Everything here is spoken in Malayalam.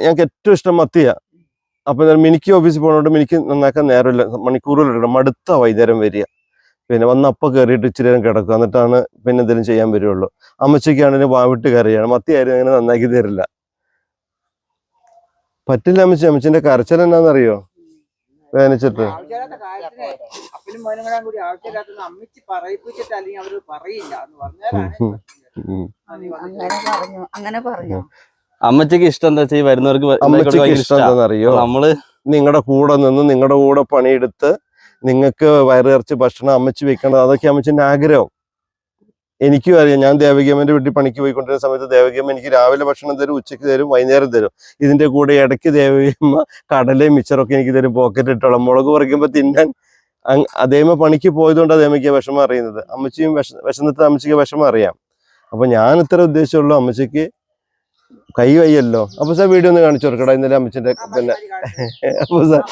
ഞങ്ങൾക്ക് ഏറ്റവും ഇഷ്ടം മത്തിയാ. അപ്പൊ മിനിക്ക് ഓഫീസിൽ പോകുന്നതുകൊണ്ട് മിനിക്ക് നന്നാക്കാൻ നേരമില്ല, മണിക്കൂറുകളിലിടണം, മടുത്ത വൈകുന്നേരം വരിക. പിന്നെ വന്ന് അപ്പം കയറിയിട്ട് ഇച്ചിരി നേരം കിടക്കുക, എന്നിട്ടാണ് പിന്നെ എന്തെങ്കിലും ചെയ്യാൻ വരുള്ളൂ. അമ്മച്ചിക്കാണെങ്കിൽ വാവിട്ട് കറിയാണ്, മത്തി ആരും അങ്ങനെ നന്നാക്കി തരില്ല. പറ്റില്ല അമ്മച്ചിന്റെ കരച്ചിൽ എന്നാന്നറിയോ? വേദനിച്ചിട്ട്. അമ്മച്ചിക്ക് ഇഷ്ടം എന്താ വെച്ചാൽ വരുന്നവർക്ക് അമ്മച്ചിക്ക് ഇഷ്ടം എന്താണെന്നറിയോ? നിങ്ങളുടെ കൂടെ നിന്ന് നിങ്ങളുടെ കൂടെ പണിയെടുത്ത് നിങ്ങൾക്ക് വയറിറച്ച് ഭക്ഷണം അമ്മച്ചി വെക്കേണ്ടത്, അതൊക്കെ അമ്മച്ചിന്റെ ആഗ്രഹം. എനിക്കും അറിയാം. ഞാൻ ദേവകിയമ്മന്റെ വീട്ടിൽ പണിക്ക് പോയിക്കൊണ്ടിരുന്ന സമയത്ത് ദേവകിയമ്മ എനിക്ക് രാവിലെ ഭക്ഷണം തരും, ഉച്ചയ്ക്ക് തരും, വൈകുന്നേരം തരും. ഇതിന്റെ കൂടെ ഇടയ്ക്ക് ദേവകിയമ്മ കടലയും മിച്ചറൊക്കെ എനിക്ക് തരും, പോക്കറ്റ് ഇട്ടോളാം. മുളക് പറിക്കുമ്പോൾ തിന്നാൻ. അതേമ പണിക്ക് പോയതുകൊണ്ട് അതേമയ്ക്ക് വിഷമം അറിയുന്നത്. അമ്മച്ചിയും വിശന്നിട്ട് അമ്മച്ചിക്ക് വിഷമം അറിയാം. അപ്പൊ ഞാൻ ഇത്ര ഉദ്ദേശിച്ചുള്ളൂ, അമ്മച്ചിക്ക് കൈ വയ്യല്ലോ. അപ്പൊ സാർ വീഡിയോ ഒന്ന് കാണിച്ചു കൊടുക്കടാ ഇന്നലെ അമ്മച്ചിന്റെ. പിന്നെ അപ്പൊ സാർ